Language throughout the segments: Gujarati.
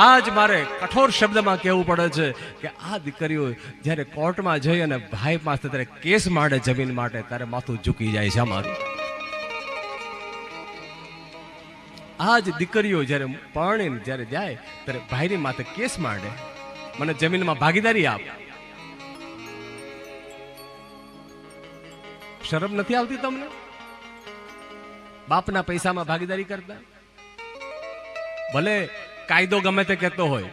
આજ મારે કઠોર શબ્દમાં કહેવું પડે છે કે આ દીકરીઓ જ્યારે કોર્ટમાં જઈ અને ભાઈ પાસે ત્યારે કેસ માંડે જમીન માટે, ત્યારે માથું ઝૂકી જાય છે અમારું. આજ દીકરીઓ જ્યારે પરણીને જ્યારે જાય ત્યારે ભાઈની માથે કેસ માંડે, મને જમીનમાં ભાગીદારી આપ. શરમ નથી આવતી તમને? બાપના પૈસામાં ભાગીદારી કરતા? ભલે કાયદો ગમે તે કહેતો હોય,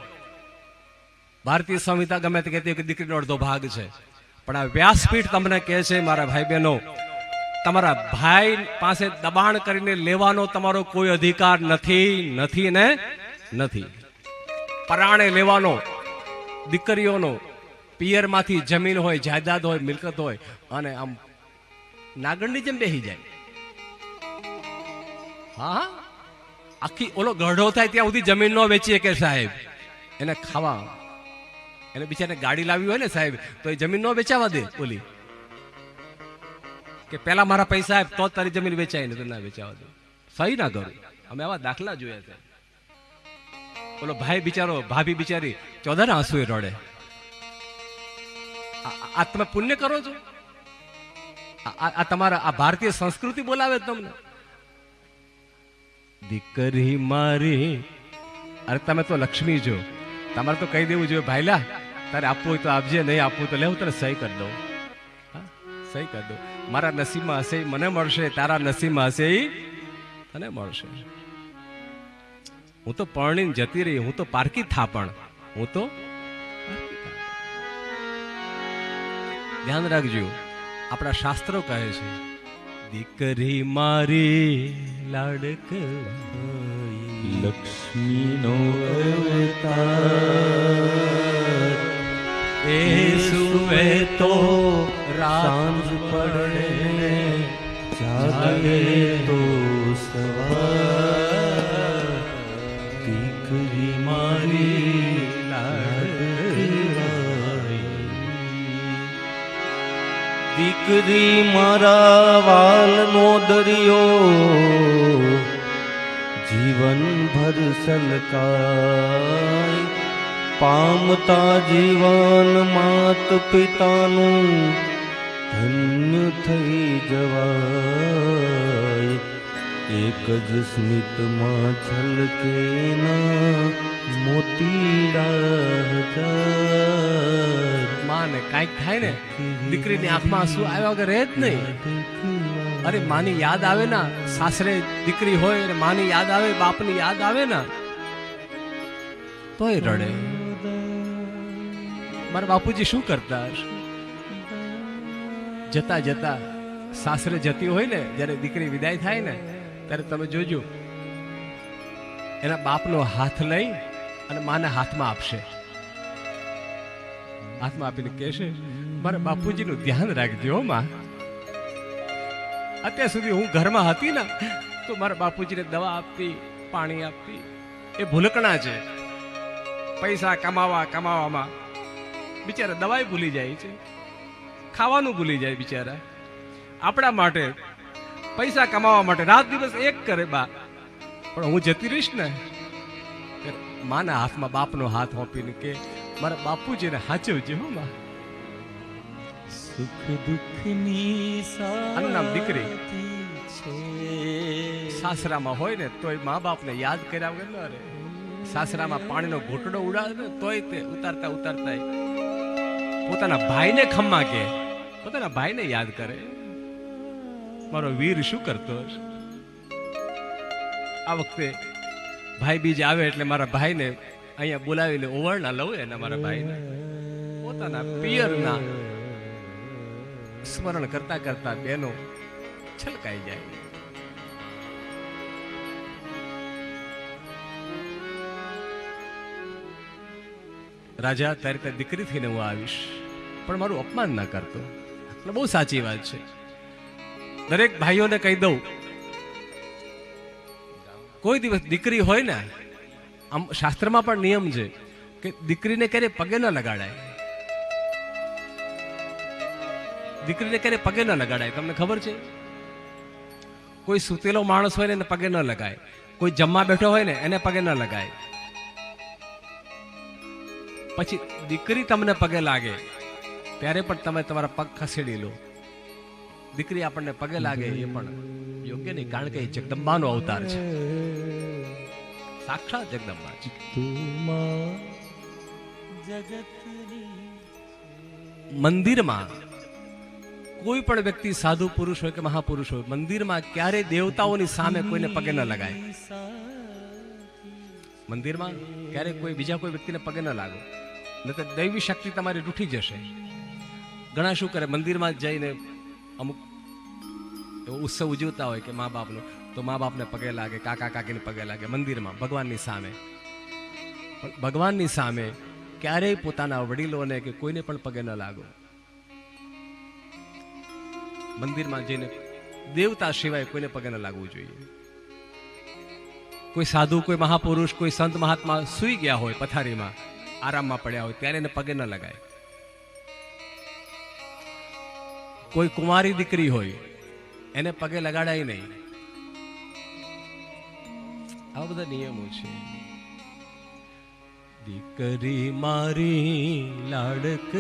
ભારતીય સંહિતા ગમે તે કહેતી હોય કે દીકરીનો અડધો ભાગ છે, પણ આ વ્યાસપીઠ તમને કહે છે મારા ભાઈ બહેનો, તમારા ભાઈ પાસે દબાણ કરીને લેવાનો તમારો કોઈ અધિકાર નથી, નથી ને નથી. પરાણે લેવાનો, દીકરીઓનો પિયરમાંથી જમીન હોય, જાયદાદ હોય, મિલકત હોય, અને આમ નાગણની જેમ બેસી જાય. હા, આખી ઓલો ગઢો થાય ત્યાં સુધી જમીન નો વેચીએ કે સાહેબ, એને ખાવા, એને બિચારાને ગાડી લાવી હોય ને સાહેબ, તો એ જમીન નો વેચાવા દે. ઓલી કે પેલા મારા પૈસા આપ તો તારી જમીન વેચાય ને, તો ના વેચાવા દે. સહી ના કરું. અમે આવા દાખલા જોયા છે. ઓલો ભાઈ બિચારો, ભાભી બિચારી ચોધાર આંસુએ રડે. આ તમે પુણ્ય કરો છો? આ તમારા આ ભારતીય સંસ્કૃતિ બોલાવે તમને? દીકરી મારી, અરે તમે તો લક્ષ્મી છો, તમારે તો કહી દેવું જોઈએ ભાઈલા, તારે આપવું હોય તો આપજે, નહીં આપવું તો લે, હું તને સહી કરી દઉં. સહી કરી દઉં. મારા નસીબમાં હશે મને મળશે, તારા નસીબમાં હશે તને મળશે. હું તો પરણીને જતી રહી, હું તો પારકી થાપણ, હું તો ધ્યાન રાખજો. આપણા શાસ્ત્રો કહે છે દીકરી મારી લાડકવાઈ, લક્ષ્મીનો અવતાર, એ સુવે તો સાંજ પડે જાગે તો સવાર, દીકરી મારી લાડકવાઈ. દીકરી મારા વાલનો દરિયો, જીવન ભર સલકાય, પામતા જીવન માત પિતાનું ધન્ય થઈ જવાય. એક જ સ્મિતમાં છલકે ના મોતીડા હજાર. માને કાંઈક થાય ને, દીકરીની આંખમાં આંસુ આવ્યા વગર રહે જ નહીં. અરે માની યાદ આવે ના, સાસરે દીકરી હોય અને માની યાદ આવે, બાપની યાદ આવે ના, તોય રડે. મારા બાપુજી શું કરતા હશે? જતા જતા સાસરે જતી હોય ને, જ્યારે દીકરી વિદાય થાય ને, ત્યારે તમે જોજો એના બાપનો હાથ લઈ અને માના હાથમાં આપશે. હાથમાં આપીને કહેશે મારા બાપુજીનું ધ્યાન રાખજો માં. અત્યાર સુધી હું ઘરમાં હતી ને તો મારા બાપુજીને દવા આપતી, પાણી આપતી. એ ભૂલકણા છે, પૈસા કમાવામાં બિચારા દવાઈ ભૂલી જાય છે, ખાવાનું ભૂલી જાય બિચારા. આપણા માટે પૈસા કમાવા માટે રાત દિવસ એક કરે બા, પણ હું જતી રહીશ ને, માના હાથમાં બાપનો હાથ હોપીને કે મારા બાપુજીને હાચવજે હો માં. સુખ દુઃખની આનું નામ દીકરી. સાથી સાસરામાં હોય ને તોય મા બાપને યાદ કર્યા વગર ન રહે. સાસરામાં પાણીનો ઘૂંટડો ઉડાડે ને તોય તે ઉતારતા પોતાના ભાઈને ખમ્મા કે, પોતાના ભાઈને યાદ કરે. મારો વીર શું કરતો હશે? આ વખતે ભાઈ બીજ આવે એટલે મારા ભાઈને અહીંયા બોલાવીને ઓવરના લઉં એના મારા ભાઈને પોતાના પિયરના સ્મરણ કરતા કરતા બેનો છલકાઈ જાય. રાજા તારી ત્યાં દીકરી થઈને હું આવીશ, પણ મારું અપમાન ના કરતો. એટલે બહુ સાચી વાત છે. દરેક ભાઈઓને કહી દઉં, કોઈ દિવસ દીકરી હોય ને, આમ શાસ્ત્રમાં પણ નિયમ છે કે દીકરીને ક્યારે પગે ન લગાડાય. દીકરીને ક્યારે પગે ન લગાડાય. તમને ખબર છે? કોઈ સૂતેલો માણસ હોય ને એને પગે ન લગાય, કોઈ જમવા બેઠો હોય ને એને પગે ન લગાય. પછી દીકરી તમને પગે લાગે ત્યારે પણ તમે તમારા પગ ખસેડી લો. દીકરી આપણને પગે લાગે એ પણ યોગ્ય નહીં, કારણ કે એ જગદંબાનો અવતાર છે, સાક્ષાત જગદંબા છે. મંદિરમાં કોઈ પણ વ્યક્તિ, સાધુ પુરુષ હોય કે મહાપુરુષ હોય, મંદિરમાં ક્યારેય દેવતાઓની સામે કોઈને પગે ન લગાય. મંદિરમાં ક્યારેય કોઈ બીજા કોઈ વ્યક્તિને પગે ન લાગો, નહીં તો દૈવી શક્તિ તમારી રૂઠી જશે. ઘણા શું કરે, મંદિરમાં જઈને અમુક એવો ઉત્સવ ઉજવતા હોય કે મા બાપનો, તો મા બાપને પગે લાગે, કાકા કાકીને પગે લાગે મંદિરમાં, ભગવાનની સામે. પણ ભગવાનની સામે ક્યારેય પોતાના વડીલોને કે કોઈને પણ પગે ન લાગો. મંદિરમાં જઈને દેવતા સિવાય કોઈને પગે ન લાગવું જોઈએ. કોઈ સાધુ, કોઈ મહાપુરુષ, કોઈ સંત મહાત્મા સૂઈ ગયા હોય પથારીમાં, આરામમાં પડ્યા હોય, ત્યારે એને પગે ન લગાય. કોઈ કુંવારી દીકરી હોય એને પગે લગાડાય નહીં. આવા બધા નિયમો છે. દીકરી મારી લાડક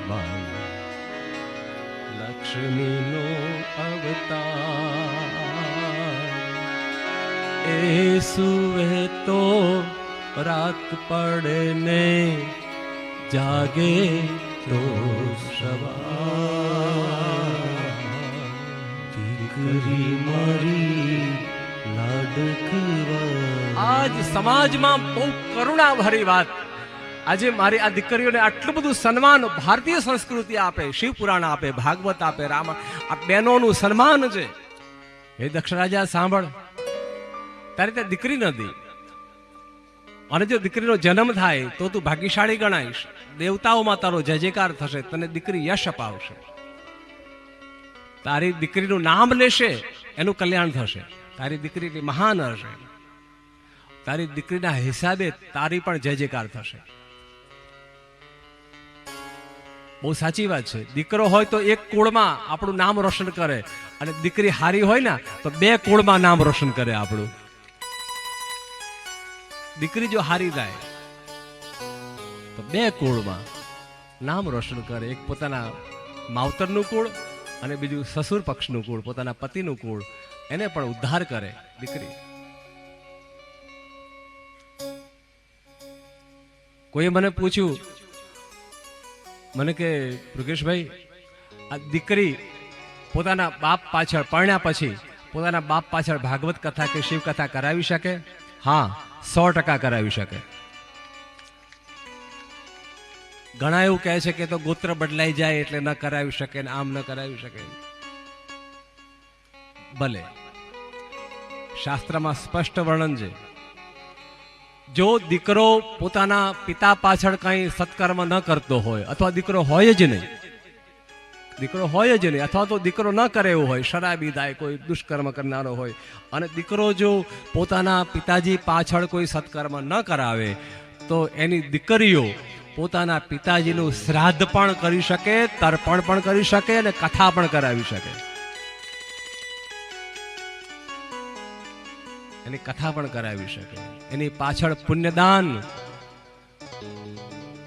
બાઈ, લક્ષ્મીનો અવતાર, એ સુવે તો રાત પડે ને જાગે તો સવાર. દીકરી મારી લાડક બાઈ. આજ સમાજમાં બહુ કરુણા ભરી વાત. આજે મારી આ દીકરીઓને આટલું બધું સન્માન ભારતીય સંસ્કૃતિ આપે, શિવ પુરાણ આપે, ભાગવત આપે, રામ, આ બહેનોનું સન્માન છે. હે દક્ષ રાજા સાંભળ, તારે ત્યાં દીકરી નથી, અને જો દીકરીનો જન્મ થાય તો તું ભાગ્યશાળી ગણાઈશ. દેવતાઓમાં તારો જય જયકાર થશે, તને દીકરી યશ અપાવશે. તારી દીકરીનું નામ લેશે એનું કલ્યાણ થશે. તારી દીકરી મહાન હશે. તારી દીકરીના હિસાબે તારી પણ જય જયકાર થશે. બહુ સાચી વાત છે. દીકરો હોય તો એક કુળમાં આપણું નામ રોશન કરે, અને દીકરી હારી હોય ને તો 2 કુળમાં નામ રોશન કરે આપણું. દીકરી જો હારી જાય તો 2 કુળમાં નામ રોશન કરે. એક પોતાના માવતરનું કુળ, અને બીજું સસુર પક્ષનું કુળ, પોતાના પતિનું કુળ, એને પણ ઉદ્ધાર કરે દીકરી. કોઈએ મને પૂછ્યું, મને કે મૃગેશભાઈ, આ દીકરી પોતાના બાપ પાછળ પરણ્યા પછી પોતાના બાપ પાછળ ભાગવત કથા કે શિવ કથા કરાવી શકે? હા, 100% કરાવી શકે. ઘણા એવું કહે છે કે તો ગોત્ર બદલાઈ જાય એટલે ન કરાવી શકે ને આમ ન કરાવી શકે. ભલે, શાસ્ત્રમાં સ્પષ્ટ વર્ણન છે. જો દીકરો પોતાના પિતા પાછળ કઈ સત્કર્મ ન કરતો હોય, અથવા દીકરો હોય જ નહીં, અથવા તો દીકરો ન કરે એવું હોય, શરાબી થાય, કોઈ દુષ્કર્મ કરનારો હોય, અને દીકરો જો પોતાના પિતાજી પાછળ કોઈ સત્કર્મ ન કરાવે, તો એની દીકરીઓ પોતાના પિતાજીનું શ્રાદ્ધ પણ કરી શકે, તર્પણ પણ કરી શકે, અને કથા પણ કરાવી શકે. એની કથા પણ કરાવી શકે. એની પાછળ પુણ્યદાન